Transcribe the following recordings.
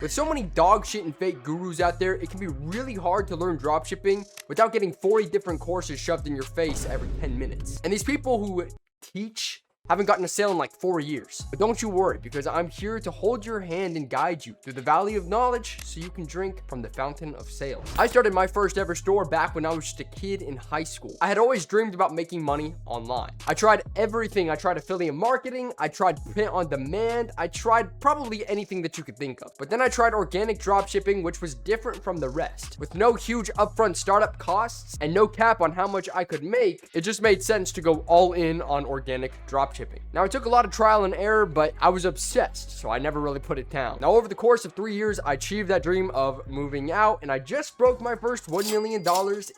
With so many dog shit and fake gurus out there, it can be really hard to learn dropshipping without getting 40 different courses shoved in your face every 10 minutes. And these people who teach haven't gotten a sale in like 4 years. But don't you worry, because I'm here to hold your hand and guide you through the valley of knowledge so you can drink from the fountain of sales. I started my first ever store back when I was just a kid in high school. I had always dreamed about making money online. I tried everything. I tried affiliate marketing. I tried print on demand. I tried probably anything that you could think of. But then I tried organic dropshipping, which was different from the rest. With no huge upfront startup costs and no cap on how much I could make, it just made sense to go all in on organic dropshipping. Now, it took a lot of trial and error, but I was obsessed, so I never really put it down. Now, over the course of 3 years, I achieved that dream of moving out, and I just broke my first $1 million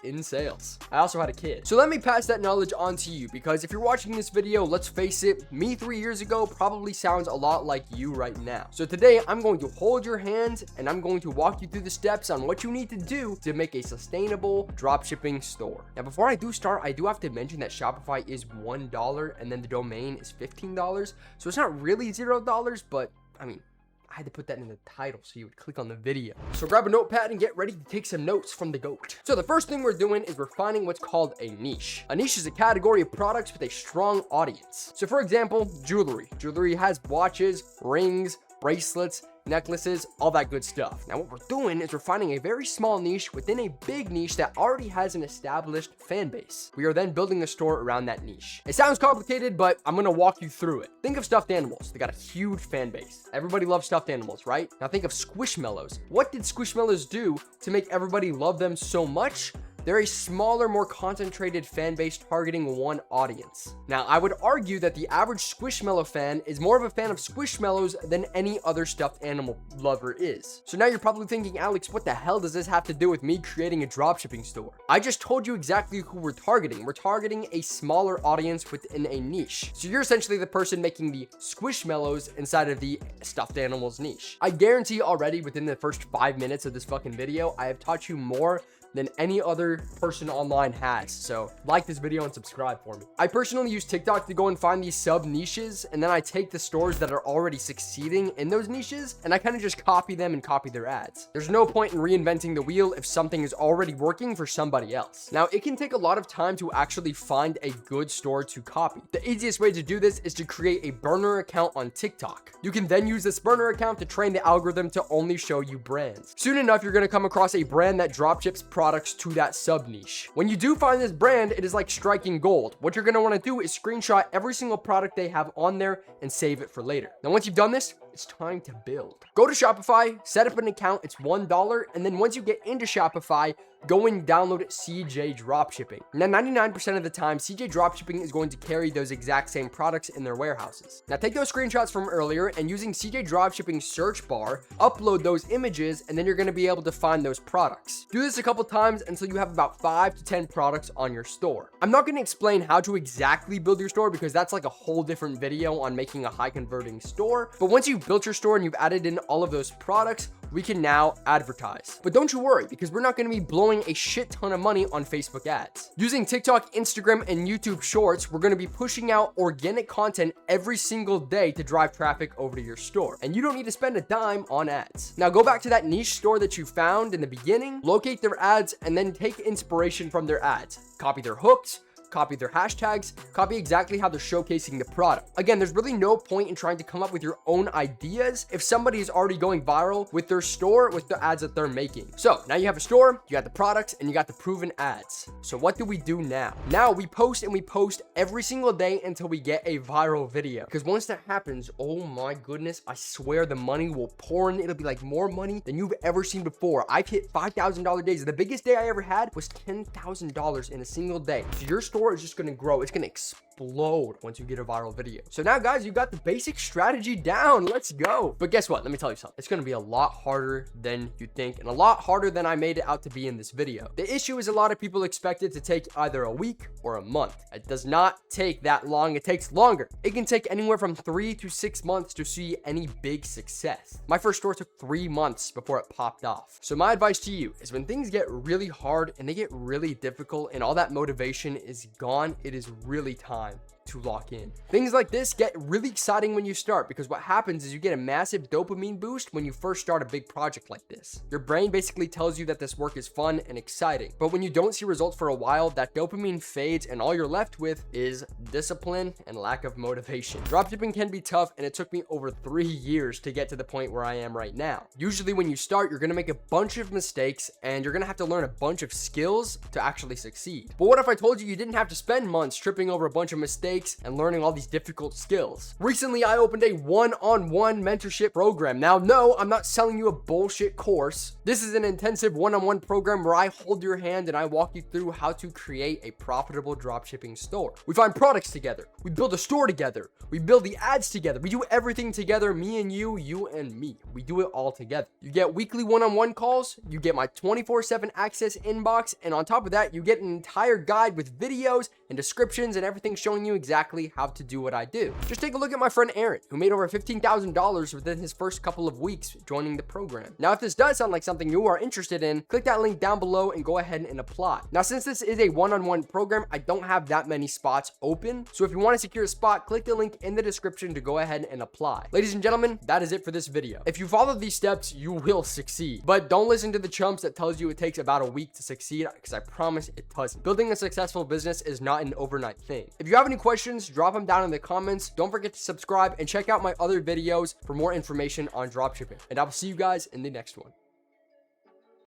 in sales. I also had a kid. So let me pass that knowledge on to you, because if you're watching this video, let's face it, me 3 years ago probably sounds a lot like you right now. So today, I'm going to hold your hand, and I'm going to walk you through the steps on what you need to do to make a sustainable dropshipping store. Now, before I do start, I do have to mention that Shopify is $1, and then the domain is $15. So it's not really $0, but I mean, I had to put that in the title so you would click on the video. So grab a notepad and get ready to take some notes from the GOAT. So the first thing we're doing is we're finding what's called a niche. A niche is a category of products with a strong audience. So for example, jewelry. Jewelry has watches, rings, bracelets, necklaces, all that good stuff. Now what we're doing is we're finding a very small niche within a big niche that already has an established fan base. We are then building a store around that niche. It sounds complicated, but I'm gonna walk you through it. Think of stuffed animals. They got a huge fan base. Everybody loves stuffed animals, right? Now think of Squishmallows. What did Squishmallows do to make everybody love them so much? They're a smaller, more concentrated fan base targeting one audience. Now, I would argue that the average Squishmallow fan is more of a fan of Squishmallows than any other stuffed animal lover is. So now you're probably thinking, Alex, what the hell does this have to do with me creating a dropshipping store? I just told you exactly who we're targeting. We're targeting a smaller audience within a niche. So you're essentially the person making the Squishmallows inside of the stuffed animals niche. I guarantee already within the first 5 minutes of this fucking video, I have taught you more than any other person online has. So like this video and subscribe for me. I personally use TikTok to go and find these sub niches, and then I take the stores that are already succeeding in those niches and I kind of just copy them and copy their ads. There's no point in reinventing the wheel if something is already working for somebody else. Now, it can take a lot of time to actually find a good store to copy. The easiest way to do this is to create a burner account on TikTok. You can then use this burner account to train the algorithm to only show you brands. Soon enough, you're going to come across a brand that dropships products to that sub niche. When you do find this brand, it is like striking gold. What you're going to want to do is screenshot every single product they have on there and save it for later. Now, once you've done this, it's time to build. Go to Shopify, set up an account. It's $1. And then once you get into Shopify, go and download CJ Dropshipping. Now, 99% of the time, CJ Dropshipping is going to carry those exact same products in their warehouses. Now, take those screenshots from earlier and using CJ Dropshipping search bar, upload those images, and then you're going to be able to find those products. Do this a couple times until you have about 5 to 10 products on your store. I'm not going to explain how to exactly build your store because that's like a whole different video on making a high converting store. But once you've built your store and you've added in all of those products, we can now advertise. But don't you worry, because we're not going to be blowing a shit ton of money on Facebook ads. Using TikTok, Instagram, and YouTube Shorts, we're going to be pushing out organic content every single day to drive traffic over to your store. And you don't need to spend a dime on ads. Now go back to that niche store that you found in the beginning, locate their ads, and then take inspiration from their ads. Copy their hooks, copy their hashtags, copy exactly how they're showcasing the product. Again, there's really no point in trying to come up with your own ideas if somebody is already going viral with their store, with the ads that they're making. So now you have a store, you got the products, and you got the proven ads. So what do we do now? Now we post and we post every single day until we get a viral video. Because once that happens, oh my goodness, I swear the money will pour in. It'll be like more money than you've ever seen before. I've hit $5,000 days. The biggest day I ever had was $10,000 in a single day. So your store is just going to grow. It's going to explode once you get a viral video. So now guys, you got the basic strategy down. Let's go. But guess what? Let me tell you something. It's going to be a lot harder than you think and a lot harder than I made it out to be in this video. The issue is a lot of people expect it to take either a week or a month. It does not take that long. It takes longer. It can take anywhere from 3 to 6 months to see any big success. My first store took 3 months before it popped off. So my advice to you is when things get really hard and they get really difficult and all that motivation is gone, it is really time to lock in. Things like this get really exciting when you start, because what happens is you get a massive dopamine boost when you first start a big project like this. Your brain basically tells you that this work is fun and exciting, but when you don't see results for a while, that dopamine fades and all you're left with is discipline and lack of motivation. Dropshipping can be tough, and it took me over 3 years to get to the point where I am right now. Usually when you start, you're gonna make a bunch of mistakes and you're gonna have to learn a bunch of skills to actually succeed. But what if I told you you didn't have to spend months tripping over a bunch of mistakes and learning all these difficult skills? Recently, I opened a one-on-one mentorship program. Now, no, I'm not selling you a bullshit course. This is an intensive one-on-one program where I hold your hand and I walk you through how to create a profitable dropshipping store. We find products together. We build a store together. We build the ads together. We do everything together, me and you and me. We do it all together. You get weekly one-on-one calls. You get my 24/7 access inbox. And on top of that, you get an entire guide with videos and descriptions and everything showing you exactly how to do what I do. Just take a look at my friend Aaron, who made over $15,000 within his first couple of weeks joining the program. Now, if this does sound like something you are interested in, click that link down below and go ahead and apply. Now, since this is a one-on-one program, I don't have that many spots open. So if you want to secure a spot, click the link in the description to go ahead and apply. Ladies and gentlemen, that is it for this video. If you follow these steps, you will succeed. But don't listen to the chumps that tells you it takes about a week to succeed, because I promise it doesn't. Building a successful business is not an overnight thing. If you have any questions, drop them down in the comments. Don't forget to subscribe and check out my other videos for more information on dropshipping. And I will see you guys in the next one.